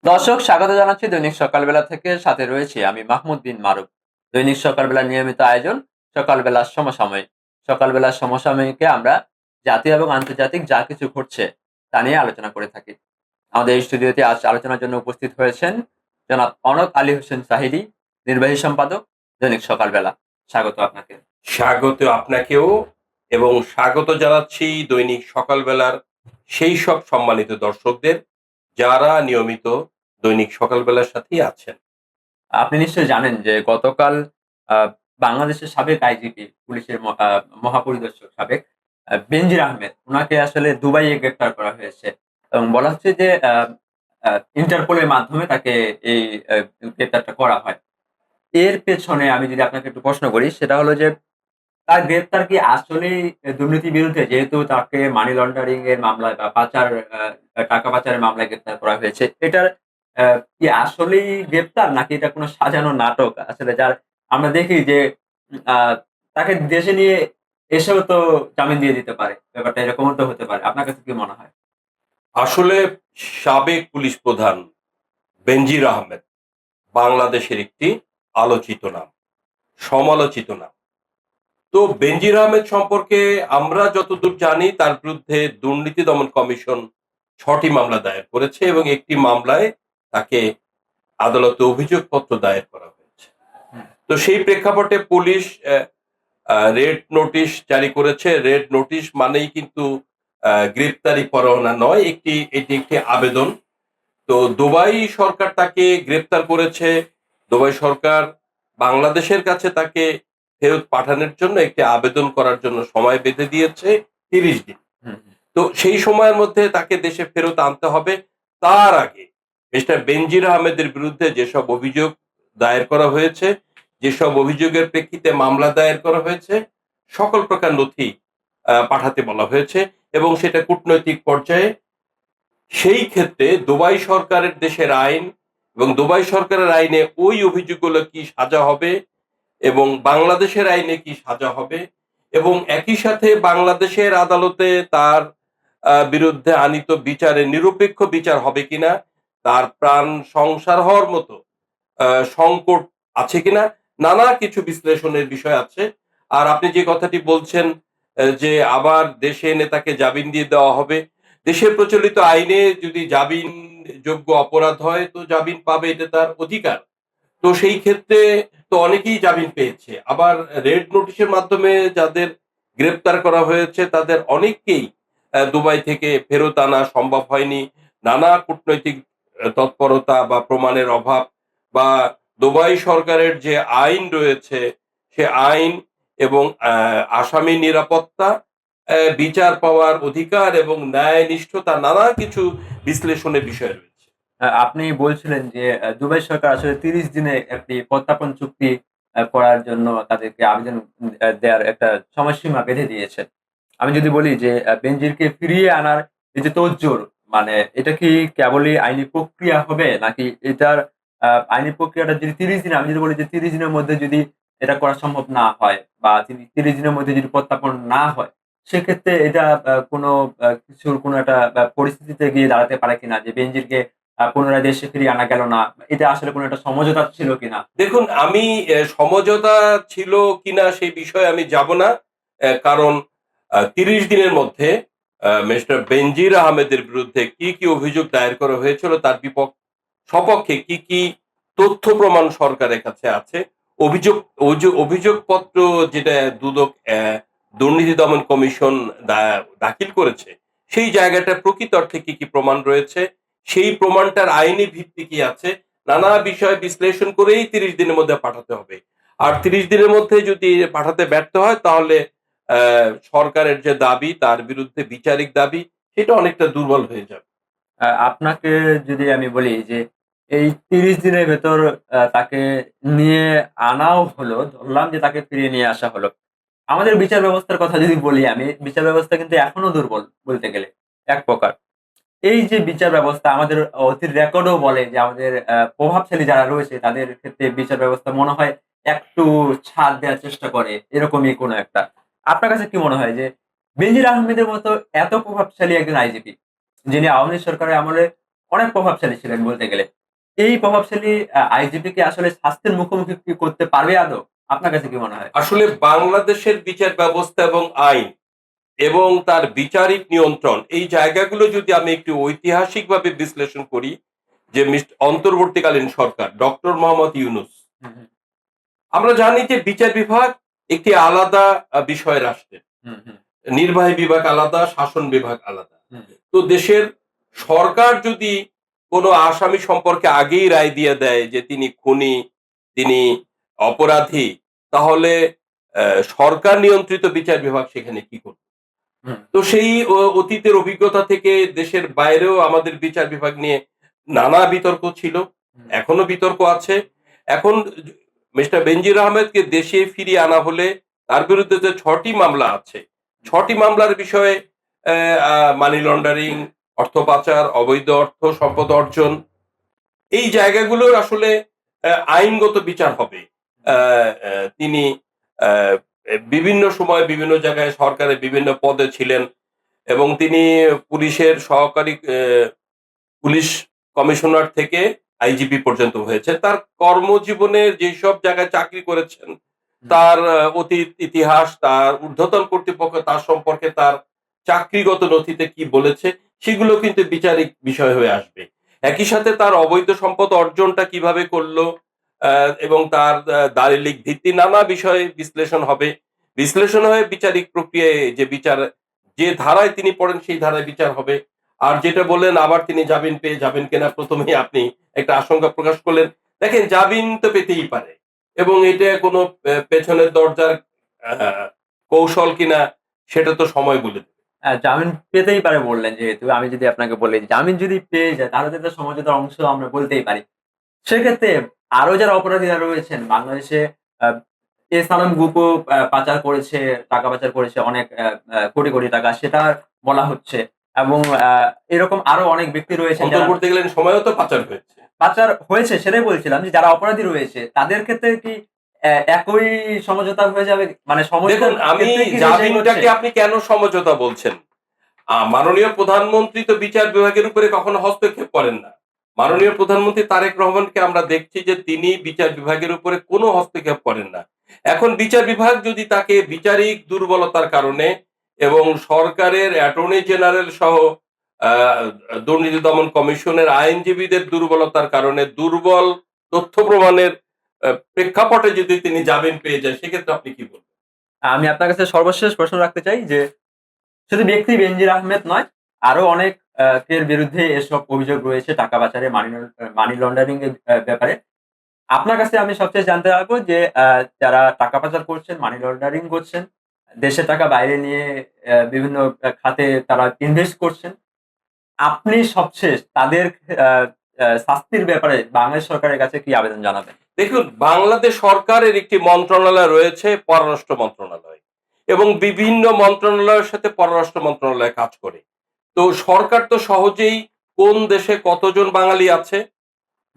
দর্শক স্বাগত জানাচ্ছি দৈনিক সকালবেলা থেকে। সাথে রয়েছি আমি মাহমুদ বিন মারুফ। দৈনিক সকালবেলার নিয়মিত আয়োজন সকালবেলার সমসাময়িক। সকালবেলার সমসাময়িকে আমরা জাতীয় এবং আন্তর্জাতিক যা কিছু ঘটছে তা নিয়ে আলোচনা করে থাকি। আমাদের এই স্টুডিওতে আজ আলোচনার জন্য উপস্থিত হয়েছেন জনাব অনক আলী হোসেন সাহিদী, নির্বাহী সম্পাদক, দৈনিক সকালবেলা। স্বাগত আপনাকে। স্বাগত আপনাকেও এবং স্বাগত জানাচ্ছি দৈনিক সকালবেলার সেই সব সম্মানিত দর্শকদের যারা নিয়মিত দৈনিক সকালবেলার সাথেই আছেন। আপনি নিশ্চয়ই জানেন যে গতকাল আ বাংলাদেশের সাবেক আইজিপি, পুলিশের মহাপরিদর্শক সাবেক বেনজির আহমেদ উনাকে আসলে দুবাইয়ে গ্রেপ্তার করা হয়েছে। এবং বলা হচ্ছে যে আ আ ইন্টারপোলের মাধ্যমে তাকে এই আ গ্রেপ্তারটা করা হয়। এর পেছনে আমি যদি আপনাকে একটু প্রশ্ন করি সেটা হলো যে তার গ্রেপ্তার কি আসলেই দুর্নীতির বিরুদ্ধে? যেহেতু তাকে মানি লন্ডারিং এর মামলায় বা টাকা পাচারের মামলায় গ্রেপ্তার করা হয়েছে। এটার আ কি আসলেই গ্রেপ্তার নাকি এটা কোনো সাজানো নাটক? আসলে যার আমরা দেখি যে আ তাকে দেশে নিয়ে এসেও তো জামিন দিয়ে দিতে পারে। ব্যাপারটা এরকমও তো হতে পারে। আপনার কাছে কি মনে হয়? আসলে সাবেক পুলিশ প্রধান বেনজির আহমেদ বাংলাদেশের একটি আলোচিত নাম, সমালোচিত নাম। তো বেনজির আহমেদ সম্পর্কে আমরা যতদূর জানি তার বিরুদ্ধে দুর্নীতি দমন কমিশন ৬টি মামলা দায়ের করেছে এবং একটি মামলায় তাকে আদালতে অভিযোগপত্র দায়ের করা হয়েছে। হুম, তো সেই প্রেক্ষাপটে পুলিশ রেড নোটিশ জারি করেছে। রেড নোটিশ মানেই কিন্তু গ্রেপ্তারি পরোয়ানা নয়, এটি একটি আবেদন। তো দুবাই সরকার তাকে গ্রেপ্তার করেছে। দুবাই সরকার বাংলাদেশের কাছে তাকে ফেরত পাঠানোর জন্য একটি আবেদন করার জন্য সময় বেঁধে দিয়েছে ৩০ দিন। হুম, হুম। তো সেই সময়ের মধ্যে তাকে দেশে ফেরত আনতে হবে। তার আগে মিস্টার বেনজির আহমেদের বিরুদ্ধে যেসব অভিযোগ দায়ের করা হয়েছে, যেসব অভিযোগের প্রেক্ষিতে মামলা দায়ের করা হয়েছে, সকল প্রকার নথি পাঠাতে বলা হয়েছে এবং সেটা কূটনৈতিক পর্যায়ে। সেই ক্ষেত্রে দুবাই সরকারের দেশের আইন এবং দুবাই সরকারের আইনে ওই অভিযোগগুলো কি সাজা হবে এবং বাংলাদেশের আইনে কি সাজা হবে এবং একই সাথে বাংলাদেশের আদালতে তার বিরুদ্ধে আনীত বিচারে নিরপেক্ষ বিচার হবে কিনা, তার প্রাণ সংসার হওয়ার মতো সংকট আছে কিনা, নানা কিছু বিশ্লেষণের বিষয় আছে। আর আপনি যে কথাটি বলছেন যে আবার দেশে এনে তাকে জামিন দিয়ে দেওয়া হবে। দেশের প্রচলিত আইনে যদি জামিন যোগ্য অপরাধ হয় তো জামিন পাবে, এটা তার অধিকার। তো সেই ক্ষেত্রে তো অনেকেই জামিন পেয়েছে। আবার রেড নোটিশের মাধ্যমে যাদের গ্রেপ্তার করা হয়েছে তাদের অনেককেই দুবাই থেকে ফেরত আনা সম্ভব হয়নি। নানা কূটনৈতিক তৎপরতা বা প্রমাণের অভাব বা দুবাই সরকারের যে আইন রয়েছে সে আইন এবং আসামি নিরাপত্তা, বিচার পাওয়ার অধিকার এবং ন্যায়নিষ্ঠতা নানা কিছু বিশ্লেষণের বিষয় রয়েছে। আপনি বলছিলেন যে দুবাই সরকার আসলে ৩০ দিনে একটি প্রত্যর্পণ চুক্তি করার জন্য তাদেরকে আবেদন দেয়ার একটা সময়সীমা বেঁধে দিয়েছে। আমি যদি বলি যে বেনজিরকে ফিরিয়ে আনার এই যে তোড়জোড়, মানে এটা কি কেবলই আইনি প্রক্রিয়া হবে? নাকি এটার আইনি প্রক্রিয়াটা যদি ৩০ দিন, আমি যদি বলি যে ৩০ দিনের মধ্যে যদি এটা করা সম্ভব না হয় বা ৩০ দিনের মধ্যে যদি প্রত্যর্পণ না হয়, সেক্ষেত্রে এটা কোনো কিছুর কোনো একটা পরিস্থিতিতে গিয়ে দাঁড়াতে পারে কিনা? যে বেনজিরকে পুনরায় দেশে ফিরিয়ে আনা গেল না। এটা আসলে কোনো একটা সমঝোতা ছিল কিনা? দেখুন, আমি সমঝোতা ছিল কিনা সেই বিষয়ে আমি যাব না। কারণ ৩০ দিনের মধ্যে মিস্টার বেনজির আহমেদের বিরুদ্ধে কি অভিযোগ দায়ের করা হয়েছিল, তার সপক্ষে কি তথ্য প্রমাণ সরকারের কাছে আছে। অভিযোগ অভিযোগপত্র যেটা দুদক দুর্নীতি দমন কমিশন দাখিল করেছে, সেই জায়গাটায় প্রকৃত অর্থে কি প্রমাণ রয়েছে, সেই প্রমাণটার আইনি ভিত্তি কি আছে, নানা বিষয় বিশ্লেষণ করেই ৩০ দিনের মধ্যে পাঠাতে হবে। আর ৩০ দিনের মধ্যে যদি পাঠাতে ব্যর্থ হয় তাহলে সরকারের যে দাবি তার বিরুদ্ধে বিচারিক দাবি সেটা অনেকটা দুর্বল হয়ে যাবে। আপনাকে যদি আমি বলি যে এই ৩০ দিনের ভেতর তাকে নিয়ে আনাও হলো, ধরলাম যে তাকে ফিরিয়ে নিয়ে আসা হলো। আমাদের বিচার ব্যবস্থার কথা যদি বলি আমি, বিচার ব্যবস্থা কিন্তু এখনো দুর্বল বলতে গেলে এক প্রকার। এই যে বিচার ব্যবস্থা আমাদের অতীত রেকর্ডও বলে যে আমাদের প্রভাবশালী যারা রয়েছে তাদের ক্ষেত্রে বিচার ব্যবস্থা মনে হয় একটু ছাড় দেওয়ার চেষ্টা করে, এরকমই কোনো একটা। আপনার কাছে কি মনে হয় যে বেনজির আহমেদের মতো এত প্রভাবশালী একজন আইজিপি, যিনি আওয়ামী লীগ সরকারের আমলে অনেক প্রভাবশালী ছিলেন বলতে গেলে। এই প্রভাবশালী আইজিপি কি আসলে শাস্তির মুখোমুখি কি করতে পারবে আদৌ? আপনার কাছে কি মনে হয়? আসলে বাংলাদেশের বিচার ব্যবস্থা এবং আইন এবং তার বিচারিক নিয়ন্ত্রণ এই জায়গাগুলো যদি আমি একটু ঐতিহাসিকভাবে বিশ্লেষণ করি, যে অন্তর্বর্তীকালীন সরকার ডক্টর মোহাম্মদ ইউনূস, হুম, হুম, আমরা জানি যে বিচার বিভাগ একটি আলাদা বিষয় রাষ্ট্রের। হুম, হুম, নির্বাহী বিভাগ আলাদা, শাসন বিভাগ আলাদা। হুম, তো দেশের সরকার যদি কোনো আসামি সম্পর্কে আগেই রায় দিয়ে দেয় যে তিনি খুনি, তিনি অপরাধী, তাহলে সরকার নিয়ন্ত্রিত বিচার বিভাগ সেখানে কি করবে? হুম, তো সেই অতীতের অভিজ্ঞতা থেকে দেশের বাইরেও আমাদের বিচার বিভাগ নিয়ে নানা বিতর্ক ছিল, হুম, এখনো বিতর্ক আছে। এখন মিস্টার বেনজির আহমেদকে দেশে ফিরিয়ে আনা হলে তার বিরুদ্ধে যে ৬টি মামলা আছে, ৬টি মামলার বিষয়ে মানি লন্ডারিং, অর্থ পাচার, অবৈধ অর্থ সম্পদ অর্জন, এই জায়গাগুলোর আসলে আইনগত বিচার হবে। তিনি বিভিন্ন সময় বিভিন্ন জায়গায় সরকারের বিভিন্ন পদে ছিলেন এবং তিনি পুলিশের সহকারী পুলিশ কমিশনার থেকে আইজিপি পর্যন্ত হয়েছে। তার কর্মজীবনের যেসব জায়গায় চাকরি করেছেন, হুম, তার অতীত ইতিহাস, তার ঊর্ধ্বতন কর্তৃপক্ষ তার সম্পর্কে তার চাকরিগত নথিতে কি বলেছে, সেগুলো কিন্তু বিচারিক বিষয় হয়ে আসবে। একই সাথে তার অবৈধ সম্পদ অর্জনটা কিভাবে করলো এবং তার দালিলিক ভিত্তি নানা বিষয়ে বিশ্লেষণ হবে। বিশ্লেষণ হয়ে বিচারিক প্রক্রিয়ায় যে ধারায় তিনি পড়েন সেই ধারায় বিচার হবে। আর যেটা বললেন আবার তিনি জামিন পেয়ে যাবেন কিনা, প্রথমেই আপনি একটা আশঙ্কা প্রকাশ করলেন। দেখেন, জামিন তো পেতেই পারে এবং এটা কোনো পেছনের দরজার কৌশল কিনা সেটা তো সময় বলে দেবে। জামিন পেতেই পারে বললেন যেহেতু, আমি যদি আপনাকে বলি জামিন যদি পেয়ে যায় তাহলে তো এটা সমঝোতার অংশ আমরা বলতেই পারি। সেক্ষেত্রে আরো যারা অপরাধীরা রয়েছেন বাংলাদেশে, আ এসালাম গ্রুপও পাচার করেছে, টাকা পাচার করেছে অনেক কোটি, কোটি টাকা সেটা বলা হচ্ছে। এবং এরকম আরো অনেক ব্যক্তি রয়েছেন যারা অন্তর্বর্তীকালীন সময়েও তো পাচার হয়েছে। পাচার হয়েছে সেটাই বলছিলাম যে যারা অপরাধী রয়েছে তাদের ক্ষেত্রে কি একই সমঝোতা হয়ে যাবে? মানে দেখুন, সমঝোতার আমি ক্ষেত্রে কি রেজাই হচ্ছে? জামিনটাকে আপনি কেন সমঝোতা বলছেন? মাননীয় প্রধানমন্ত্রী তো বিচার বিভাগের উপরে কখনো হস্তক্ষেপ করেন না। হুম, মাননীয় প্রধানমন্ত্রী তারেক রহমানকে আমরা দেখছি যে তিনি বিচার বিভাগের উপরে কোনো হস্তক্ষেপ করেন না। এখন বিচার বিভাগ যদি তাকে বিচারিক দুর্বলতার কারণে এবং সরকারের অ্যাটর্নি জেনারেল সহ আ দুর্নীতি দমন কমিশনের আইনজীবীদের দুর্বলতার কারণে দুর্বল তথ্য প্রমাণের প্রেক্ষাপটে যদি তিনি জামিন পেয়ে যায়, সেক্ষেত্রে আপনি কি বলবেন? আমি আপনার কাছে সর্বশেষ প্রশ্ন রাখতে চাই যে শুধু ব্যক্তি বেনজির আহমেদ নয়, আরো অনেক এর বিরুদ্ধে এসব অভিযোগ রয়েছে টাকা পাচারে, মানি লন্ডারিং এর ব্যাপারে। আপনার কাছে আমি সবচেয়ে জানতে চাইবো যে যারা টাকা পাচার করছেন, মানি লন্ডারিং করছেন, দেশের টাকা বাইরে নিয়ে বিভিন্ন খাতে তারা ইনভেস্ট করছেন। আপনি সবশেষ তাদের আ আ শাস্তির ব্যাপারে বাংলাদেশ সরকারের কাছে কি আবেদন জানাবেন? দেখুন, বাংলাদেশ সরকারের একটি মন্ত্রণালয় রয়েছে, পররাষ্ট্র মন্ত্রণালয়, এবং বিভিন্ন মন্ত্রণালয়ের সাথে পররাষ্ট্র মন্ত্রণালয় কাজ করে। তো সরকার তো সহজেই কোন দেশে কতজন বাঙালি আছে,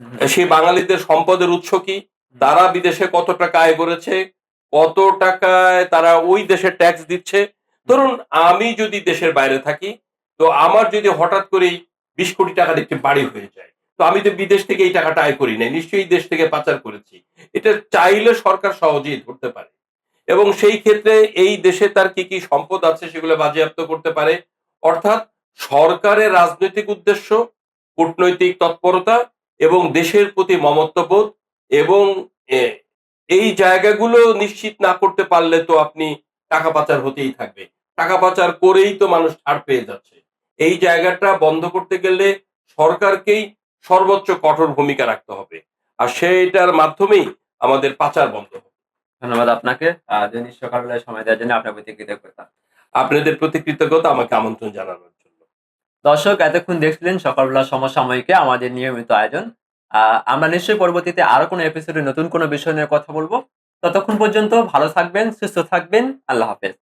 হু, হু, সেই বাঙালিদের সম্পদের উৎস কি, হু, তারা বিদেশে কত টাকা আয় করেছে, কত টাকায় তারা ওই দেশে ট্যাক্স দিচ্ছে। হু, ধরুন, আমি যদি দেশের বাইরে থাকি, তো আমার যদি হঠাৎ করেই ২০ কোটি টাকার একটি বাড়ি হয়ে যায়, তো আমি তো বিদেশ থেকে এই টাকাটা আয় করি নাই, নিশ্চয়ই দেশ থেকে পাচার করেছি। এটা চাইলে সরকার সহজেই ধরতে পারে এবং সেই ক্ষেত্রে এই দেশে তার কি কি সম্পদ আছে সেগুলো বাজেয়াপ্ত করতে পারে। অর্থাৎ সরকারের রাজনৈতিক উদ্দেশ্য, কূটনৈতিক তৎপরতা এবং দেশের প্রতি মমত্ববোধ এবং এ এই জায়গাগুলো নিশ্চিত না করতে পারলে তো আপনি টাকা পাচার হতেই থাকবে। টাকা পাচার করেই তো মানুষ ছাড় পেয়ে যাচ্ছে। এই জায়গাটা বন্ধ করতে গেলে সরকারকেই সর্বোচ্চ কঠোর ভূমিকা রাখতে হবে। আর সেইটার মাধ্যমেই আমাদের পাচার বন্ধ হবে। ধন্যবাদ আপনাকে। দৈনিক সকালবেলায় সময় দেওয়ার জন্য আপনার প্রতি কৃতজ্ঞতা। আপনাদের প্রতি কৃতজ্ঞতা আমাকে আমন্ত্রণ জানানোর জন্য। দর্শক এতক্ষণ দেখছিলেন সকালবেলা সমসাময়িকে আমাদের নিয়মিত আয়োজন। আ আমরা নিশ্চয়ই পরবর্তীতে আরো কোনো এপিসোডে নতুন কোনো বিষয় নিয়ে কথা বলব। ততক্ষণ পর্যন্ত ভালো থাকবেন, সুস্থ থাকবেন। আল্লাহ হাফেজ।